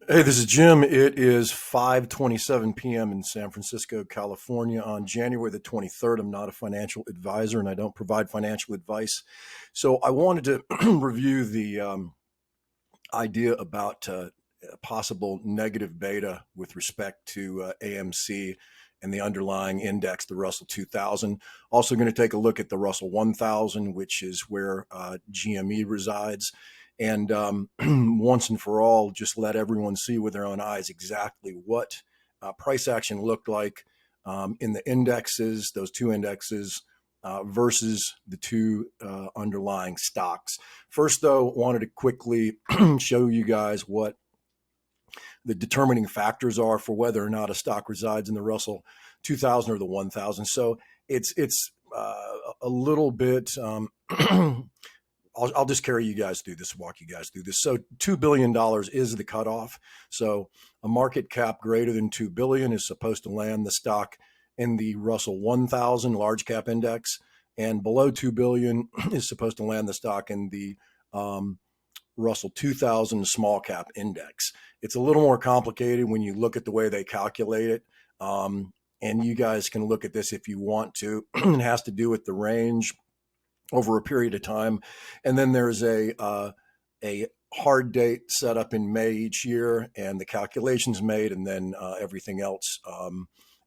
Hey, this is Jim. It is 5:27 p.m. in San Francisco, California on January the 23rd. I'm not a financial advisor and I don't provide financial advice. So I wanted to review the idea about possible negative beta with respect to AMC and the underlying index, the Russell 2000. Also going to take a look at the Russell 1000, which is where GME resides. And once and for all, just let everyone see with their own eyes exactly what price action looked like in the indexes, those two indexes, versus the two underlying stocks. First, though, wanted to quickly show you guys what the determining factors are for whether or not a stock resides in the Russell 2000 or the 1000. So it's a little bit. I'll just carry you guys through this, walk you guys through this. So $2 billion is the cutoff. So a market cap greater than 2 billion is supposed to land the stock in the Russell 1000 large cap index, and below 2 billion is supposed to land the stock in the Russell 2000 small cap index. It's a little more complicated when you look at the way they calculate it. And you guys can look at this if you want to. It has to do with the range over a period of time. And then there's a hard date set up in May each year, and the calculations made, and then everything else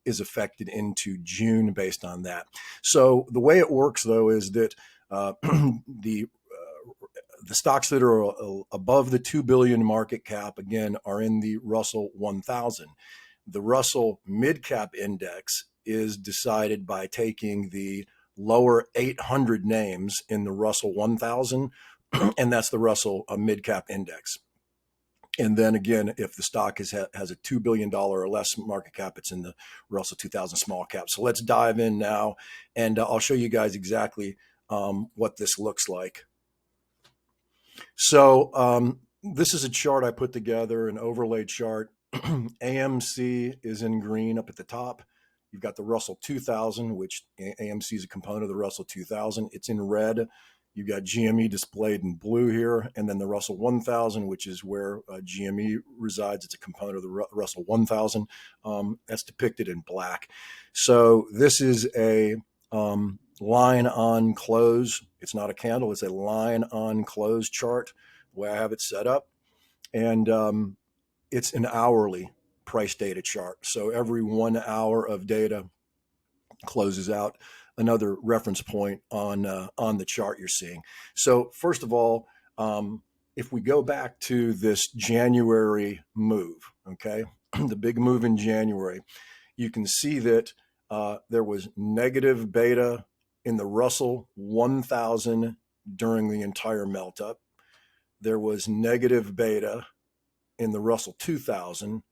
is affected into June based on that. So the way it works, though, is that the stocks that are above the 2 billion market cap, again, are in the Russell 1000. The Russell mid cap index is decided by taking the lower 800 names in the Russell 1000, and that's the Russell mid cap index. And then again, if the stock has a $2 billion or less market cap, it's in the Russell 2000 small cap. So let's dive in now, and I'll show you guys exactly what this looks like. So this is a chart I put together, an overlay chart. AMC is in green up at the top. You've got the Russell 2000, which AMC is a component of the Russell 2000. It's in red. You've got GME displayed in blue here, and then the Russell 1000, which is where GME resides. It's a component of the Russell 1000. That's depicted in black. So this is a line on close. It's not a candle. It's a line on close chart, the way I have it set up. And it's an hourly price data chart. So every 1 hour of data closes out another reference point on the chart you're seeing. So first of all, if we go back to this January move, okay, the big move in January, you can see that there was negative beta in the Russell 1000 during the entire melt up. There was negative beta in the Russell 2000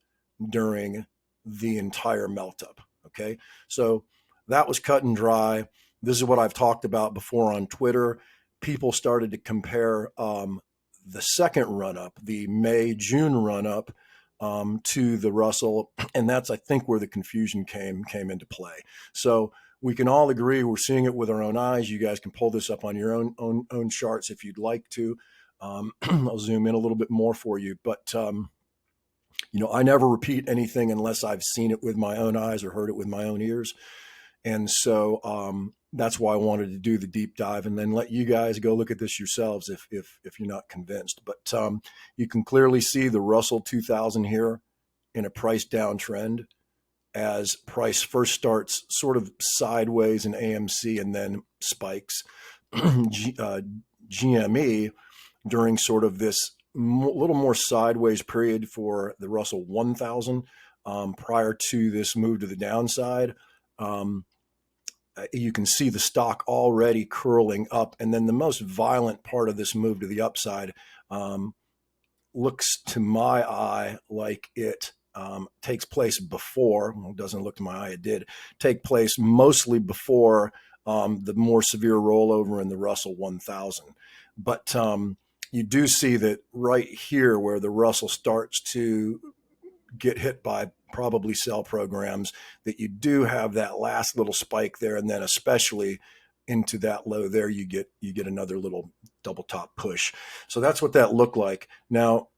during the entire melt up. Okay. So that was cut and dry. This is what I've talked about before on Twitter. People started to compare the second run up, the May, June run up to the Russell. And that's, I think, where the confusion came into play. So we can all agree we're seeing it with our own eyes. You guys can pull this up on your own charts if you'd like to. I'll zoom in a little bit more for you, but I never repeat anything unless I've seen it with my own eyes or heard it with my own ears. And so that's why I wanted to do the deep dive and then let you guys go look at this yourselves if you're not convinced. But you can clearly see the Russell 2000 here in a price downtrend as price first starts sort of sideways in AMC and then spikes. GME during sort of this little more sideways period for the Russell 1000 prior to this move to the downside. You can see the stock already curling up. And then the most violent part of this move to the upside looks to my eye like it takes place before, well, it doesn't look to my eye, it did take place mostly before the more severe rollover in the Russell 1000. But you do see that right here where the Russell starts to get hit by probably sell programs, that you do have that last little spike there, and then especially into that low there, you get another little double top push. So that's what that looked like. Now,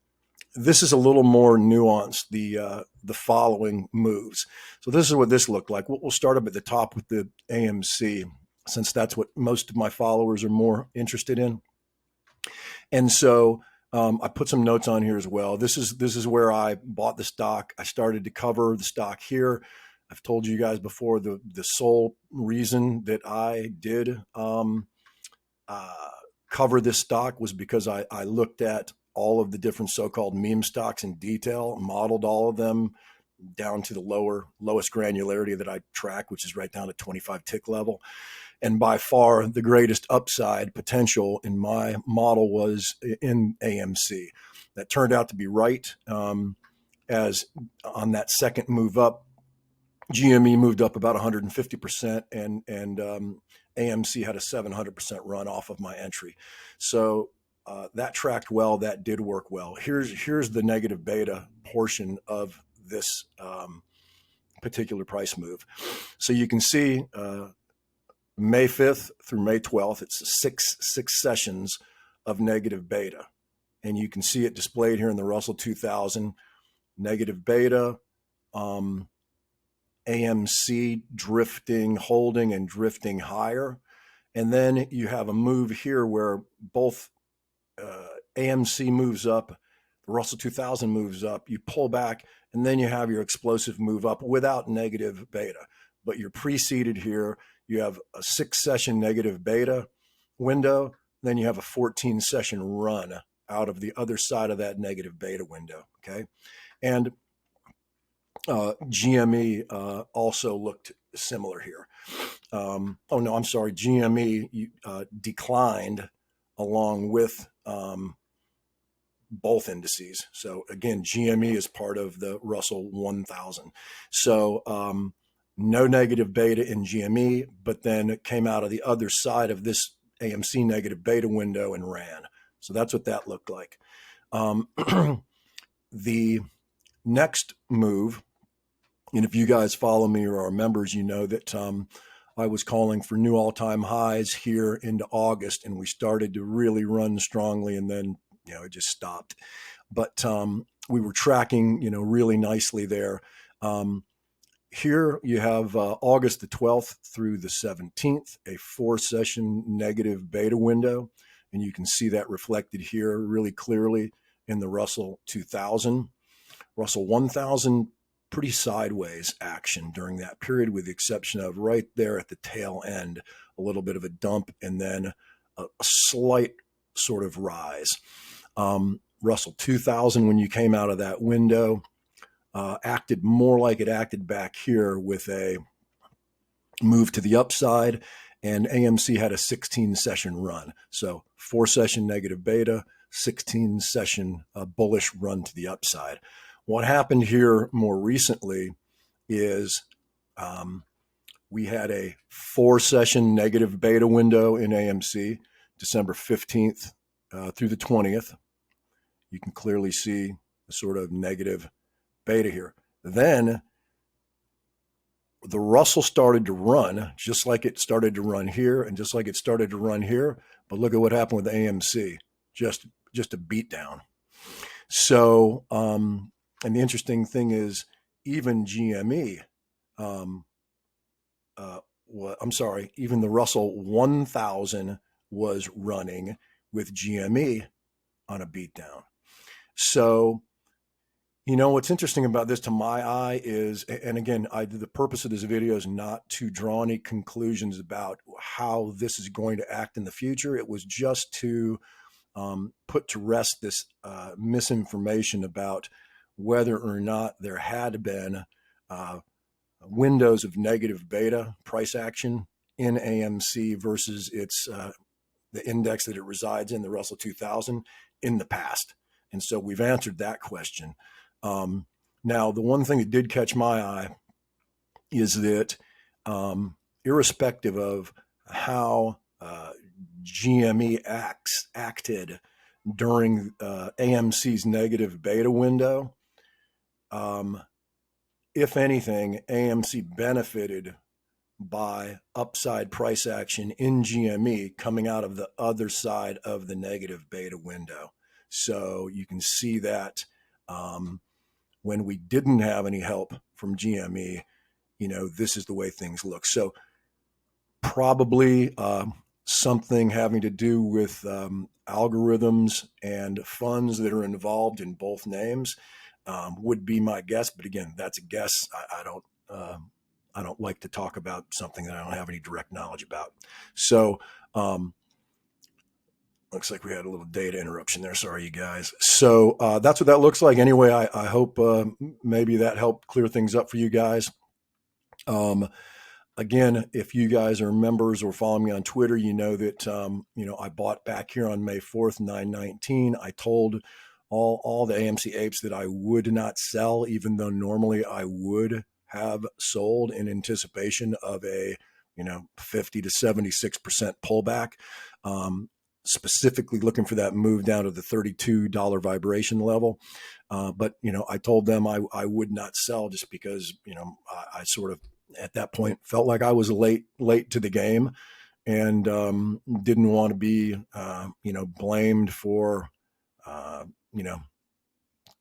this is a little more nuanced, the following moves. So this is what this looked like. We'll start up at the top with the AMC, since that's what most of my followers are more interested in. And so I put some notes on here as well. This is where I bought the stock. I started to cover the stock here. I've told you guys before, the sole reason that I did cover this stock was because I looked at all of the different so-called meme stocks in detail, modeled all of them down to the lowest granularity that I track, which is right down to 25 tick level. And by far the greatest upside potential in my model was in AMC. That turned out to be right, as on that second move up, GME moved up about 150%, and AMC had a 700% run off of my entry. So that tracked well. That did work well. Here's the negative beta portion of this particular price move. So you can see May 5th through May 12th, it's six sessions of negative beta. And you can see it displayed here in the Russell 2000, negative beta, AMC drifting, holding, and drifting higher. And then you have a move here where both AMC moves up, the Russell 2000 moves up, you pull back, and then you have your explosive move up without negative beta. But you're preceded here. You have a 6-session negative beta window, then you have a 14-session run out of the other side of that negative beta window, okay? And GME also looked similar here. Oh no, I'm sorry, GME declined along with both indices. So again, GME is part of the Russell 1000. So no negative beta in GME, but then it came out of the other side of this AMC negative beta window and ran. So that's what that looked like. The next move, and if you guys follow me or are members, you know that I was calling for new all-time highs here into August, and we started to really run strongly, and then it just stopped. But we were tracking really nicely there. Here you have August the 12th through the 17th, a 4-session negative beta window. And you can see that reflected here really clearly in the Russell 2000. Russell 1000, pretty sideways action during that period, with the exception of right there at the tail end, a little bit of a dump and then a slight sort of rise. Russell 2000, when you came out of that window, acted more like it acted back here with a move to the upside, and AMC had a 16-session run. So 4-session negative beta, 16-session bullish run to the upside. What happened here more recently is we had a 4-session negative beta window in AMC, December 15th through the 20th. You can clearly see the sort of negative beta here. Then the Russell started to run just like it started to run here and just like it started to run here. But look at what happened with AMC, just a beat down. So, and the interesting thing is even GME, even the Russell 1000 was running with GME on a beat down. So, what's interesting about this to my eye is, and again, the purpose of this video is not to draw any conclusions about how this is going to act in the future. It was just to put to rest this misinformation about whether or not there had been windows of negative beta price action in AMC versus its the index that it resides in, the Russell 2000, in the past. And so we've answered that question. Now, the one thing that did catch my eye is that irrespective of how GME acted during AMC's negative beta window, if anything, AMC benefited by upside price action in GME coming out of the other side of the negative beta window. So you can see that when we didn't have any help from GME, this is the way things look. So probably something having to do with algorithms and funds that are involved in both names would be my guess. But again, that's a guess. I don't like to talk about something that I don't have any direct knowledge about. So looks like we had a little data interruption there. Sorry, you guys. So that's what that looks like. Anyway, I hope maybe that helped clear things up for you guys. Again, if you guys are members or following me on Twitter, you know that I bought back here on May 4th, 9/19. I told all the AMC apes that I would not sell, even though normally I would have sold in anticipation of a 50 to 76% pullback. Specifically looking for that move down to the $32 vibration level. But I told them I would not sell just because, I sort of at that point felt like I was late to the game and didn't want to be, blamed for,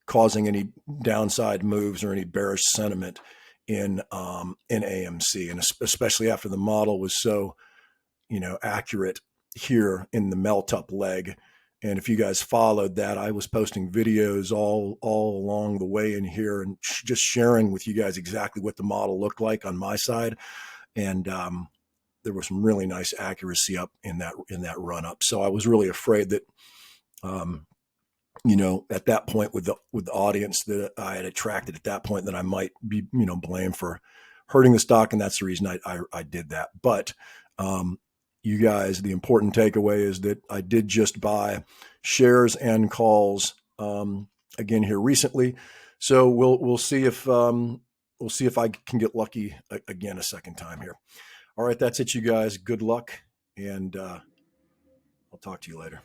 causing any downside moves or any bearish sentiment in AMC. And especially after the model was so, accurate here in the melt up leg. And if you guys followed that, I was posting videos all along the way in here and just sharing with you guys exactly what the model looked like on my side. And there was some really nice accuracy up in that run up. So I was really afraid that, at that point with the audience that I had attracted at that point, that I might be, blamed for hurting the stock. And that's the reason I did that. But you guys, the important takeaway is that I did just buy shares and calls again here recently. So we'll see if I can get lucky again a second time here. All right, that's it, you guys. Good luck, and I'll talk to you later.